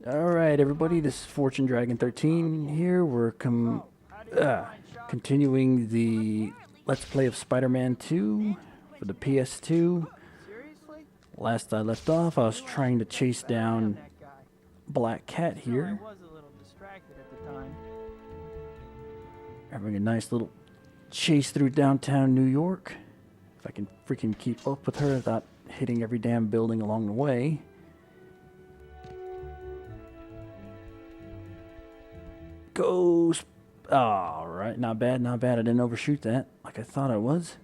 Alright, everybody, this is Fortune Dragon 13 here. We're continuing the Let's Play of Spider-Man 2 for the PS2. Last I left off, I was trying to chase down Black Cat here. Having a nice little chase through downtown New York. If I can freaking keep up with her without hitting every damn building along the way. Goes. Alright, not bad, not bad. I didn't overshoot that like I thought I was.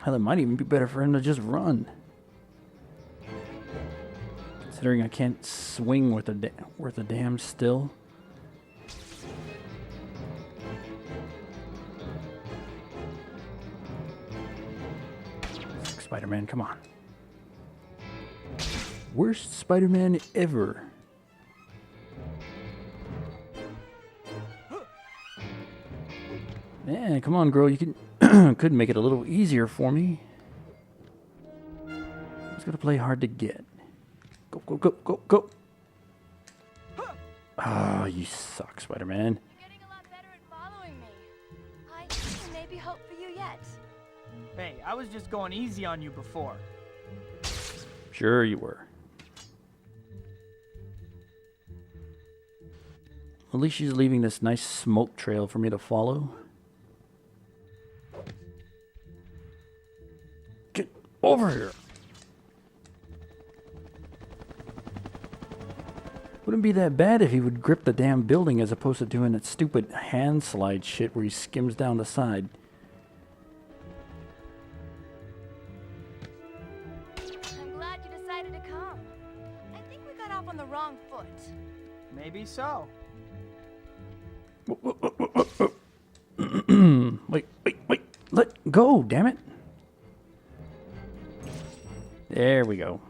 Hell, it might even be better for him to just run. Considering I can't swing worth a damn still. Spider-Man, come on. Worst Spider-Man ever. Yeah, come on, girl. You can could make it a little easier for me. Just gotta play hard to get. Go, go, go, go, go. Oh, you suck, Spider-Man. You're getting a lot better at following me. I can maybe hope for you yet. Hey, I was just going easy on you before. Sure you were. At least she's leaving this nice smoke trail for me to follow. Get over here. Wouldn't be that bad if he would grip the damn building as opposed to doing that stupid hand slide shit where he skims down the side. I'm glad you decided to come. I think we got off on the wrong foot. Maybe so. Wait. Let go, damn it. There we go.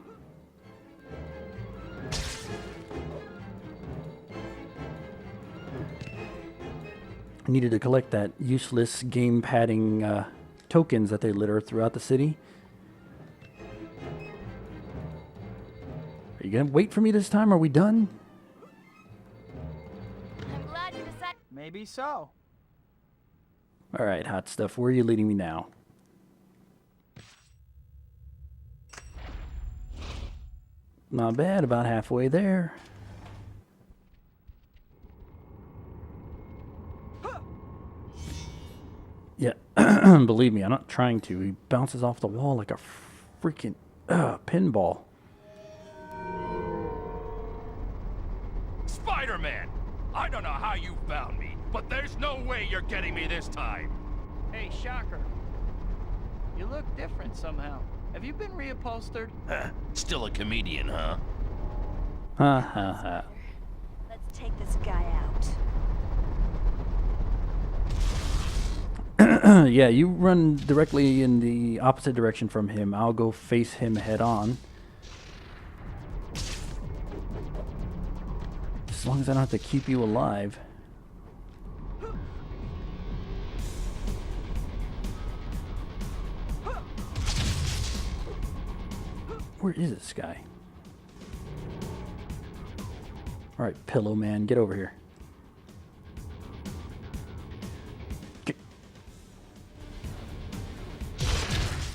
I needed to collect that useless game padding tokens that they litter throughout the city. Are you gonna wait for me this time? Are we done? I'm glad you decided. Maybe so. Alright, hot stuff. Where are you leading me now? Not bad, about halfway there. Yeah, believe me, I'm not trying to. He bounces off the wall like a freaking pinball. Spider-Man! I don't know how you found me, but there's no way you're getting me this time. Hey, Shocker. You look different somehow. Have you been reupholstered? Still a comedian, huh? Ha ha ha. Let's take this guy out. Yeah, you run directly in the opposite direction from him. I'll go face him head on. As long as I don't have to keep you alive. Where is this guy? Alright, Pillow Man, get over here. Get.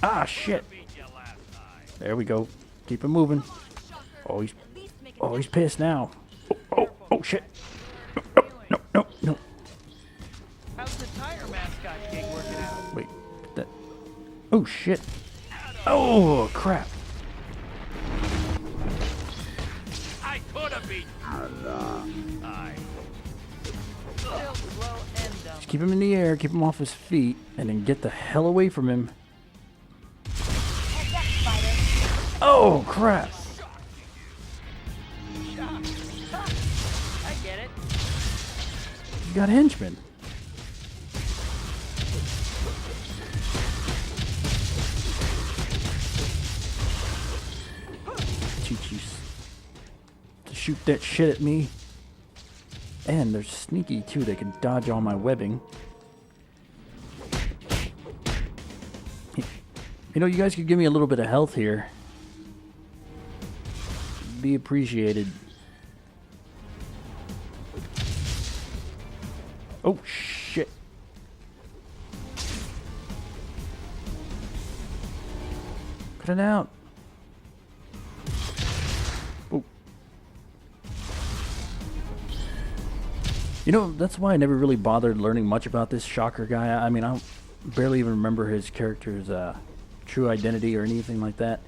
Ah, shit. There we go. Keep him moving. Oh, he's pissed now. Oh, shit. No. How's the tire mascot gig working out? Wait, that. Oh, shit. Oh, crap. I could have beat Still slow and dumb. Just keep him in the air, keep him off his feet, and then get the hell away from him. Heads up, Spider. Oh, crap. I get it. You got henchmen. Teach you to shoot that shit at me. And they're sneaky too. They can dodge all my webbing. You know, you guys could give me a little bit of health here. be appreciated. Oh, shit. Cut it out. Oh. You know, that's why I never really bothered learning much about this Shocker guy. I mean, I barely even remember his character's true identity or anything like that.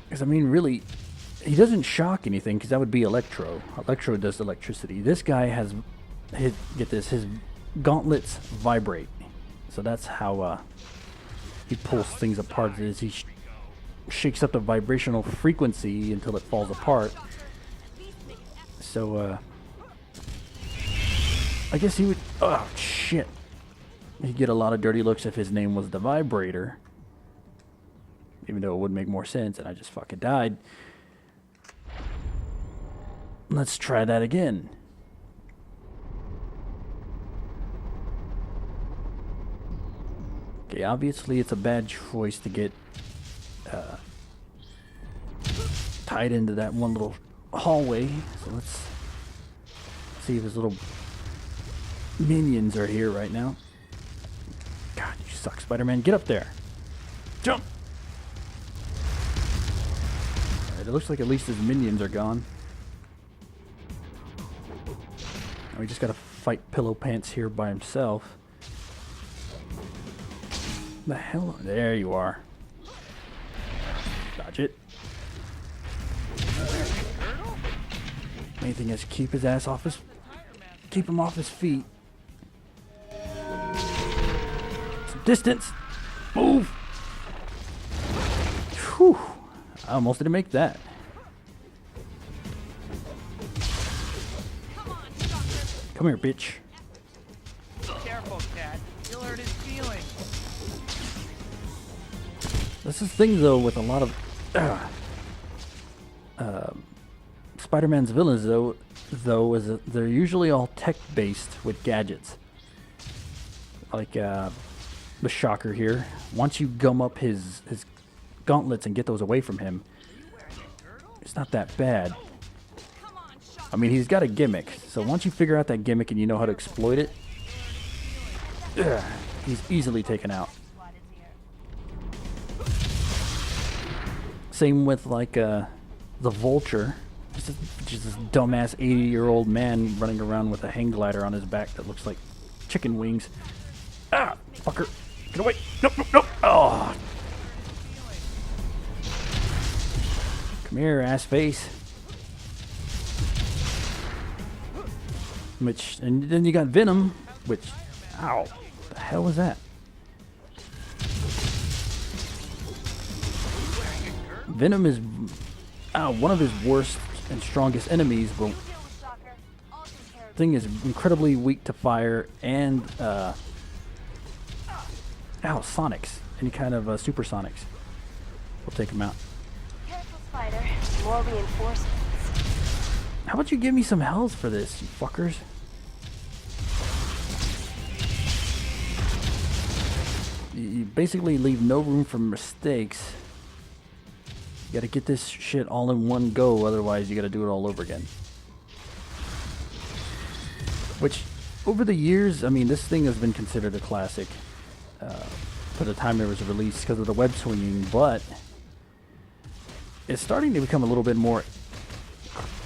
Because, I mean, really, he doesn't shock anything, because that would be Electro. Electro does electricity. This guy has, get this, his gauntlets vibrate. So that's how he pulls things apart. Is he shakes up the vibrational frequency until it falls apart. So, I guess he would... Oh, shit. He'd get a lot of dirty looks if his name was the Vibrator. Even though it would make more sense, and I just fucking died. Let's try that again. Okay, obviously it's a bad choice to get tied into that one little hallway. So let's see if his little minions are here right now. God, you suck, Spider-Man. Get up there. Jump! Alright, it looks like at least his minions are gone. Now we just gotta fight Pillow Pants here by himself. The hell? There you are. Dodge it. Main thing is keep his ass off his... Keep him off his feet. Some distance. Move. Whew. I almost didn't make that. Come here, bitch. Careful, cat. You'll hurt his feelings. This is the thing, though, with a lot of Spider-Man's villains, though, is that they're usually all tech-based with gadgets. Like the Shocker here. Once you gum up his gauntlets and get those away from him, it's not that bad. I mean, he's got a gimmick, so once you figure out that gimmick and you know how to exploit it, he's easily taken out. Same with, like, the Vulture, just this dumbass 80-year-old man running around with a hang glider on his back that looks like chicken wings. Ah, fucker. Get away. Nope, nope, nope. Oh. Come here, ass face. Which, and then you got Venom, which, ow, the hell was that? Venom is one of his worst and strongest enemies, but thing is incredibly weak to fire and sonics, any kind of supersonics. We'll take him out. Careful, Spider. More reinforcements. How about you give me some health for this, you fuckers? You basically leave no room for mistakes. You gotta get this shit all in one go, otherwise you gotta do it all over again. Which, over the years, I mean, this thing has been considered a classic for the time it was released because of the web swinging, but it's starting to become a little bit more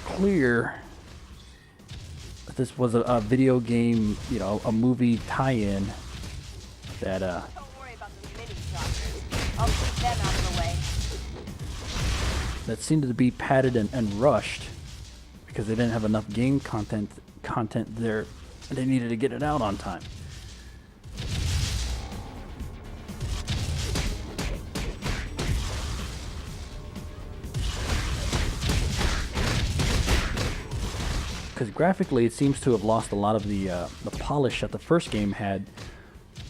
clear that this was a video game, you know, a movie tie-in that Don't worry about the mini shockers. I'll keep them out of the way. that seemed to be padded and rushed because they didn't have enough game content there, and they needed to get it out on time. Because graphically it seems to have lost a lot of the polish that the first game had.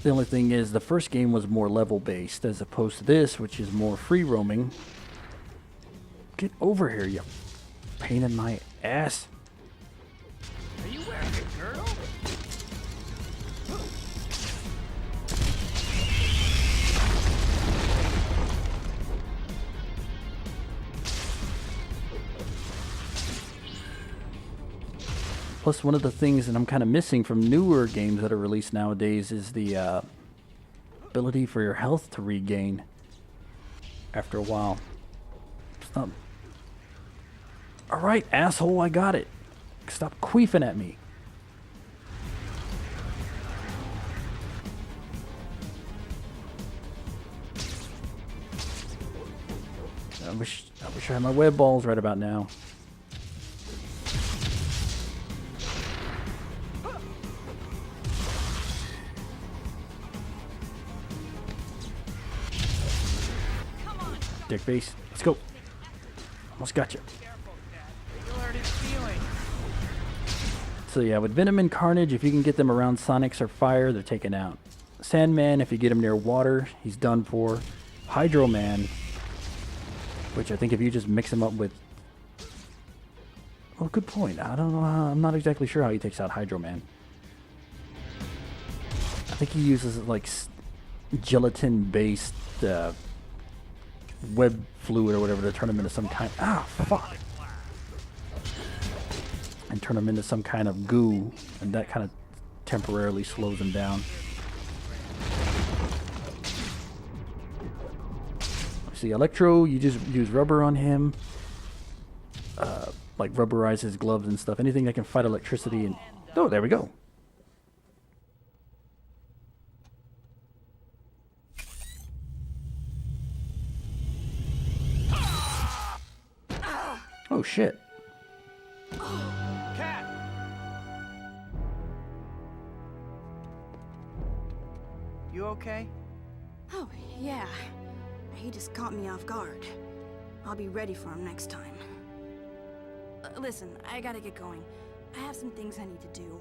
The only thing is the first game was more level based as opposed to this, which is more free roaming. Get over here, you pain in my ass. Are you wearing a girdle? Plus, one of the things that I'm kind of missing from newer games that are released nowadays is the ability for your health to regain after a while. Stop. All right, asshole, I got it. Stop queefing at me. I wish I had my web balls right about now. Dick face. Let's go. Almost got you. You'll hurt his feelings. So yeah, with Venom and Carnage, if you can get them around Sonics or fire, they're taken out. Sandman, if you get him near water, he's done for. Hydro Man, which I think if you just mix him up with... Well, good point. I don't know how... I'm not exactly sure how he takes out Hydro Man. I think he uses like gelatin-based web fluid or whatever to turn him into some kind... Ah, fuck! And turn him into some kind of goo, and that kind of temporarily slows him down. See, Electro, you just use rubber on him, like rubberize his gloves and stuff. Anything that can fight electricity. And oh, there we go. Oh shit. Cat! You okay? Oh, yeah. He just caught me off guard. I'll be ready for him next time. Listen, I gotta get going. I have some things I need to do.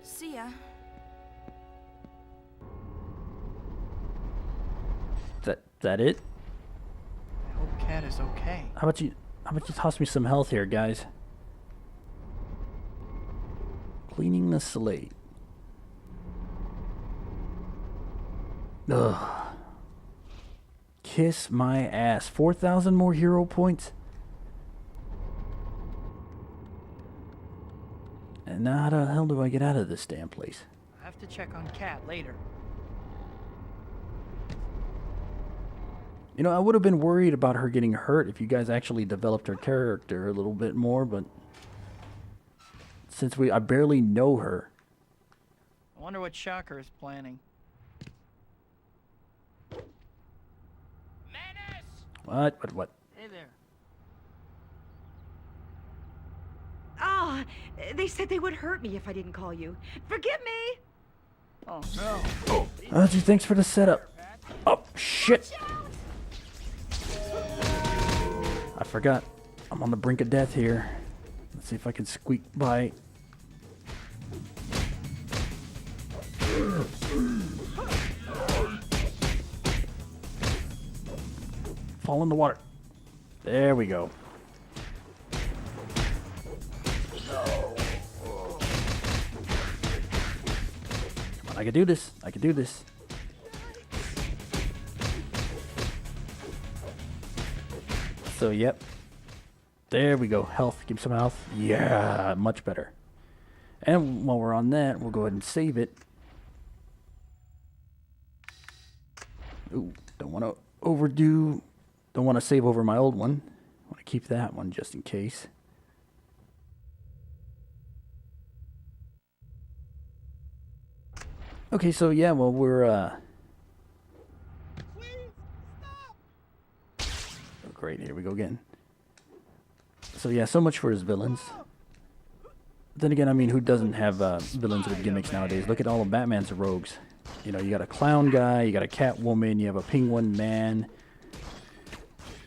See ya. That it? I hope Cat is okay. How about you toss me some health here, guys? Cleaning the slate. Ugh. Kiss my ass. 4,000 more hero points? And now how the hell do I get out of this damn place? I have to check on Cat later. You know, I would have been worried about her getting hurt if you guys actually developed her character a little bit more, but since I barely know her. I wonder what Shocker is planning. What? Hey there. Ah, they said they would hurt me if I didn't call you. Forgive me! Oh, no. Oh, gee, thanks for the setup. Oh, shit. I forgot. I'm on the brink of death here. Let's see if I can squeak by. Fall in the water. There we go. Come on, I can do this. I can do this. So, yep. There we go. Health. Give me some health. Yeah, much better. And while we're on that, we'll go ahead and save it. Ooh, don't want to overdo. Don't want to save over my old one. I want to keep that one just in case. Okay, so yeah, well, we're oh, great, here we go again. So yeah, so much for his villains. But then again, I mean, who doesn't have villains with gimmicks nowadays? Look at all of Batman's rogues. You know, you got a clown guy, you got a Catwoman, you have a Penguin Man.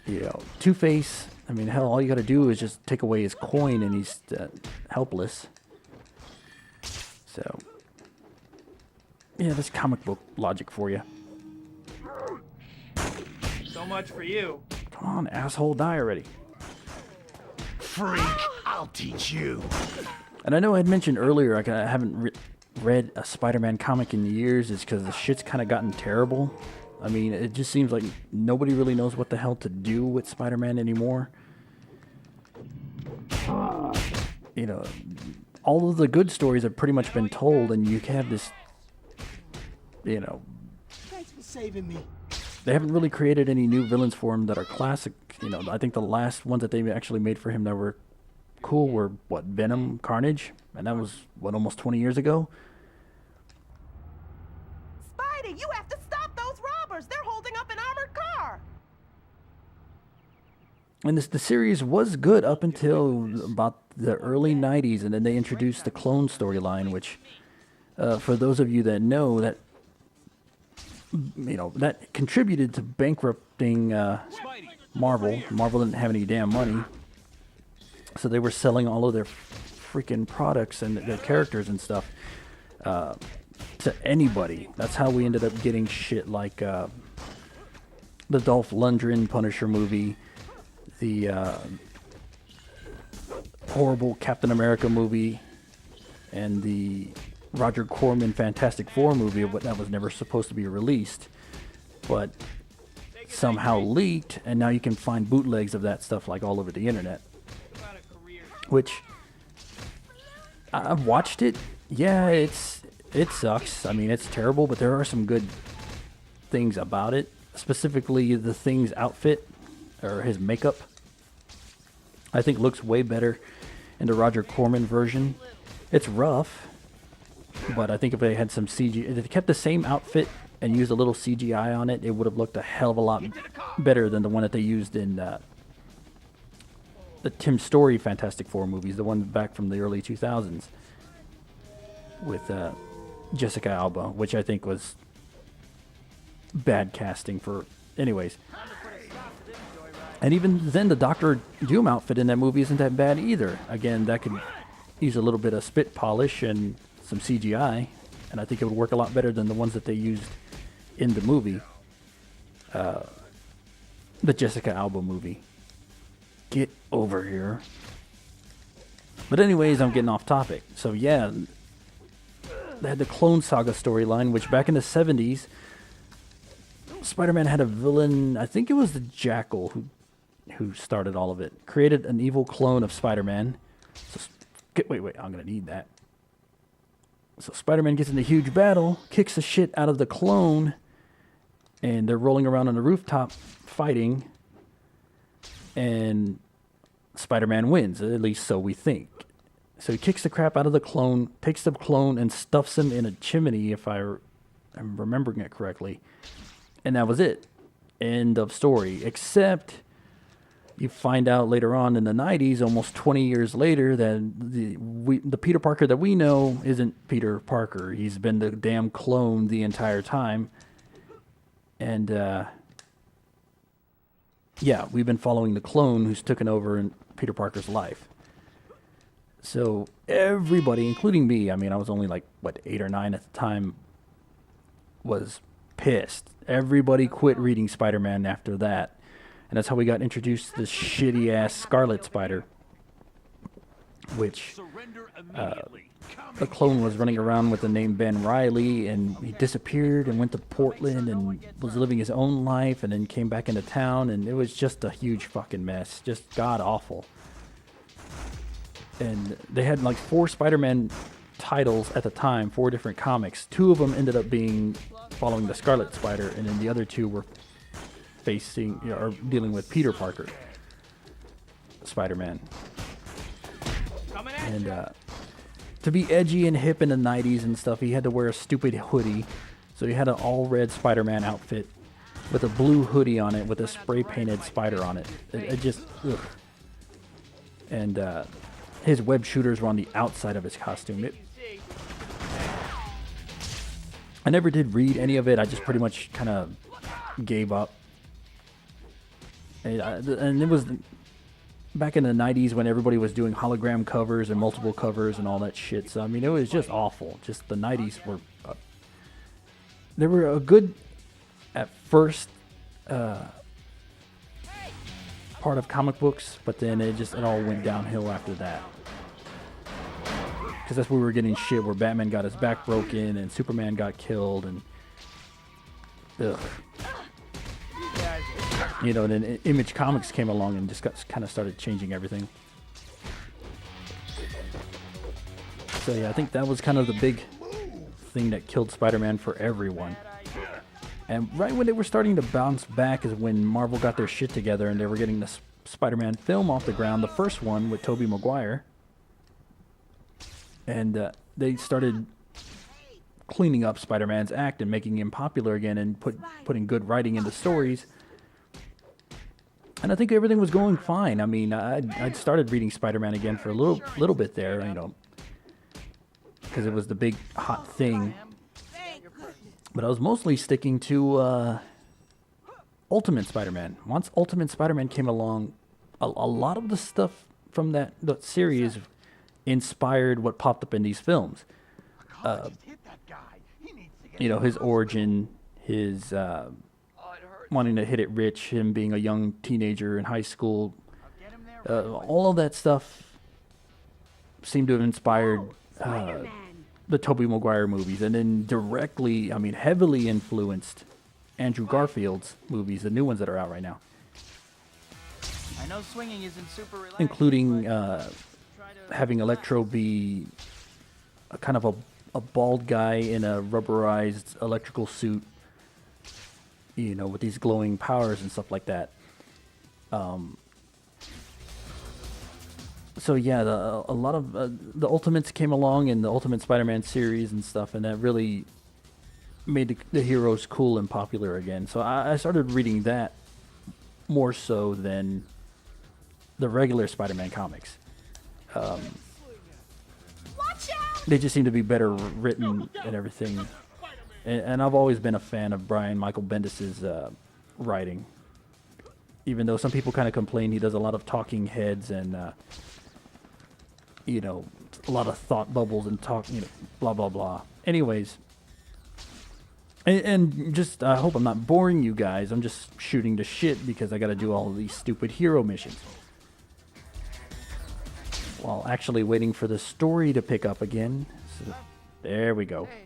You know, Two-Face. I mean, hell, all you got to do is just take away his coin and he's helpless. So, yeah, that's comic book logic for you. So much for you. Come on, asshole, die already. Freak, I'll teach you. And I know I had mentioned earlier I haven't read a Spider-Man comic in years is because the shit's kind of gotten terrible. I mean, it just seems like nobody really knows what the hell to do with Spider-Man anymore. you know, all of the good stories have pretty much been told, and you have this, you know, Thanks for saving me. they haven't really created any new villains for him that are classic. You know, I think the last ones that they actually made for him that were cool were, what, Venom, Carnage? And that was, what, almost 20 years ago? Spidey, you have to stop those robbers! They're holding up an armored car! And the series was good up until about the early 90s, and then they introduced the clone storyline, which, for those of you that know, that, you know, that contributed to bankrupting Marvel. Marvel didn't have any damn money, so they were selling all of their freaking products and their characters and stuff to anybody. That's how we ended up getting shit like the Dolph Lundgren Punisher movie, the horrible Captain America movie, and the Roger Corman Fantastic Four movie that was never supposed to be released, but somehow leaked, and now you can find bootlegs of that stuff like all over the internet. Which I've watched it. Yeah, it sucks. I mean, it's terrible, but there are some good things about it. Specifically, the Thing's outfit or his makeup, I think looks way better in the Roger Corman version. It's rough, but I think if they had some CG, if they kept the same outfit and used a little CGI on it, it would have looked a hell of a lot better than the one that they used in the Tim Story Fantastic Four movies, the one back from the early 2000s with Jessica Alba, which I think was bad casting for... Anyways. And even then, the Doctor Doom outfit in that movie isn't that bad either. Again, that could use a little bit of spit polish and some CGI, and I think it would work a lot better than the ones that they used in the movie. The Jessica Alba movie. Get over here. But anyways, I'm getting off topic. So yeah, they had the Clone Saga storyline, which back in the 70s, Spider-Man had a villain, I think it was the Jackal who started all of it. Created an evil clone of Spider-Man. So, wait, I'm gonna need that. So Spider-Man gets in a huge battle, kicks the shit out of the clone, and they're rolling around on the rooftop fighting, and Spider-Man wins, at least so we think. So he kicks the crap out of the clone, takes the clone and stuffs him in a chimney, if I'm remembering it correctly. And that was it. End of story. Except you find out later on in the 90s, almost 20 years later, that the Peter Parker that we know isn't Peter Parker. He's been the damn clone the entire time. And, yeah, we've been following the clone who's taken over in Peter Parker's life. So everybody, including me, I mean, I was only like, 8 or 9 at the time, was pissed. Everybody quit reading Spider-Man after that. And that's how we got introduced to this shitty-ass Scarlet Spider, which the clone was running around with the name Ben Reilly, and he disappeared and went to Portland and was living his own life, and then came back into town, and it was just a huge fucking mess. Just god-awful. And they had like 4 Spider-Man titles at the time, 4 different comics. 2 of them ended up being following the Scarlet Spider, and then the other 2 were facing, or dealing with Peter Parker, Spider-Man. And to be edgy and hip in the 90s and stuff, he had to wear a stupid hoodie. So he had an all-red Spider-Man outfit with a blue hoodie on it with a spray-painted spider on it. It just, ugh. And his web shooters were on the outside of his costume. I never did read any of it. I just pretty much kind of gave up. And it was back in the 90s when everybody was doing hologram covers and multiple covers and all that shit. So, I mean, it was just awful. Just the 90s were... they were a good, at first, part of comic books, but then it all went downhill after that. Because that's where we were getting shit where Batman got his back broken and Superman got killed and... Ugh. You know, and then Image Comics came along and just kind of started changing everything. So yeah, I think that was kind of the big thing that killed Spider-Man for everyone. And right when they were starting to bounce back is when Marvel got their shit together and they were getting the Spider-Man film off the ground, the first one with Tobey Maguire. And they started cleaning up Spider-Man's act and making him popular again and putting good writing into stories. And I think everything was going fine. I mean, I'd started reading Spider-Man again for a little bit there, you know, because it was the big hot thing. But I was mostly sticking to Ultimate Spider-Man. Once Ultimate Spider-Man came along, a lot of the stuff from that series inspired what popped up in these films. You know, his origin, his wanting to hit it rich, him being a young teenager in high school. All of that stuff seemed to have inspired the Tobey Maguire movies, and then directly, I mean, heavily influenced Andrew Garfield's movies, the new ones that are out right now. I know swinging isn't super relaxing, Including having Electro be a kind of a bald guy in a rubberized electrical suit, you know, with these glowing powers and stuff like that. So yeah, a lot of the Ultimates came along in the Ultimate Spider-Man series and stuff, and that really made the heroes cool and popular again. So I started reading that more so than the regular Spider-Man comics. They just seem to be better written and everything. And I've always been a fan of Brian Michael Bendis' writing. Even though some people kind of complain he does a lot of talking heads and, you know, a lot of thought bubbles and talk, you know, blah, blah, blah. Anyways. And just, I hope I'm not boring you guys. I'm just shooting the shit because I got to do all of these stupid hero missions. While actually waiting for the story to pick up again. So, there we go. Hey,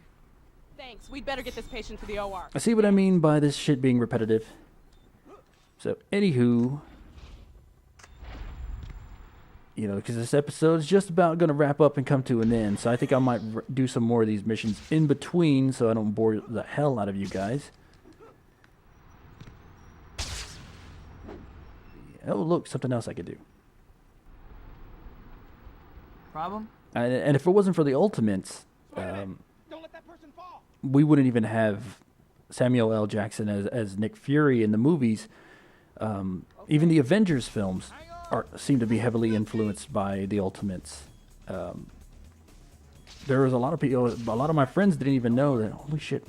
thanks. We'd better get this patient to the OR. I see what I mean by this shit being repetitive. So, anywho, you know, because this episode is just about going to wrap up and come to an end. So I think I might do some more of these missions in between so I don't bore the hell out of you guys. Oh, look, something else I could do. Problem? And if it wasn't for the Ultimates, we wouldn't even have Samuel L. Jackson as Nick Fury in the movies. Even the Avengers films seem to be heavily influenced by the Ultimates. There was a lot of people, a lot of my friends didn't even know that. Holy shit!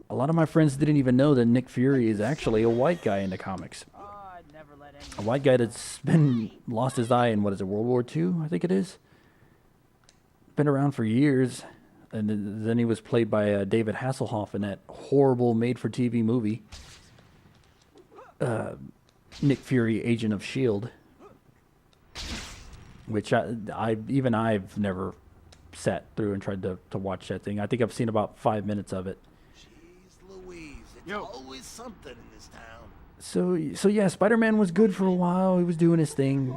A lot of my friends didn't even know that Nick Fury is actually a white guy in the comics. A white guy that's lost his eye in, what is it, World War II, I think it is? Been around for years. And then he was played by David Hasselhoff in that horrible made-for-TV movie. Nick Fury, Agent of S.H.I.E.L.D. Which I've never sat through and tried to watch that thing. I think I've seen about 5 minutes of it. Jeez Louise, it's always something in this town. So yeah, Spider-Man was good for a while. He was doing his thing.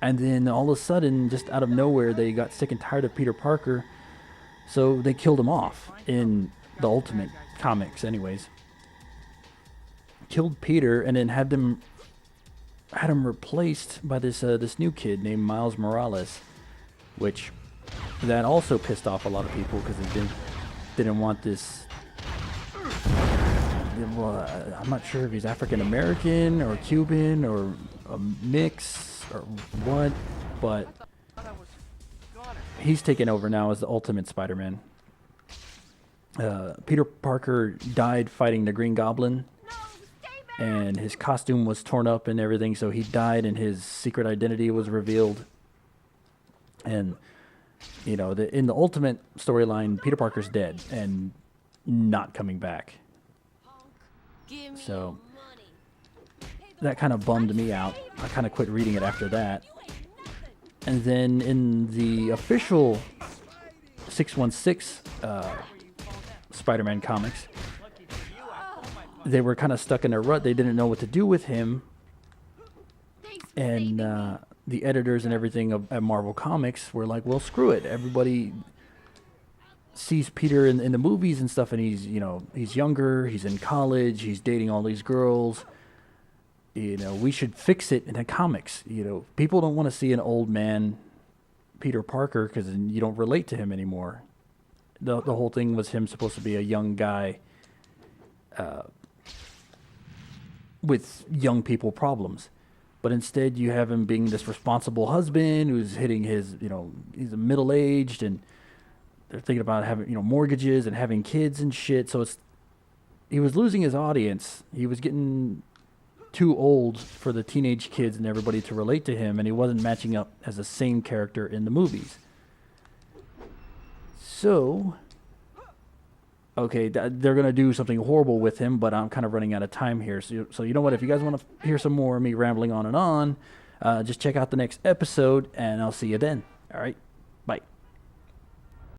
And then all of a sudden, just out of nowhere, they got sick and tired of Peter Parker. So they killed him off in the Ultimate comics anyways. Killed Peter and then had him replaced by this new kid named Miles Morales. Which, that also pissed off a lot of people because they didn't want this... Well, I'm not sure if he's African American or Cuban or a mix or what, but he's taken over now as the Ultimate Spider-Man. Peter Parker died fighting the Green Goblin, and his costume was torn up and everything, so he died and his secret identity was revealed. And, you know, in the Ultimate storyline, Peter Parker's dead and not coming back. So that kind of bummed me out. I kind of quit reading it after that. And then in the official 616 Spider-Man comics, they were kind of stuck in a rut. They didn't know what to do with him. And the editors and everything at Marvel Comics were like, well, screw it. Everybody sees Peter in the movies and stuff, and he's, you know, he's younger, he's in college, he's dating all these girls. You know, we should fix it in the comics. You know, people don't want to see an old man Peter Parker because you don't relate to him anymore. The whole thing was him supposed to be a young guy with young people problems. But instead you have him being this responsible husband who's hitting his, you know, he's middle-aged, and they're thinking about having, you know, mortgages and having kids and shit. So he was losing his audience. He was getting too old for the teenage kids and everybody to relate to him, and he wasn't matching up as the same character in the movies. So, okay, they're going to do something horrible with him, but I'm kind of running out of time here. So you know what? If you guys want to hear some more of me rambling on and on, just check out the next episode, and I'll see you then. All right?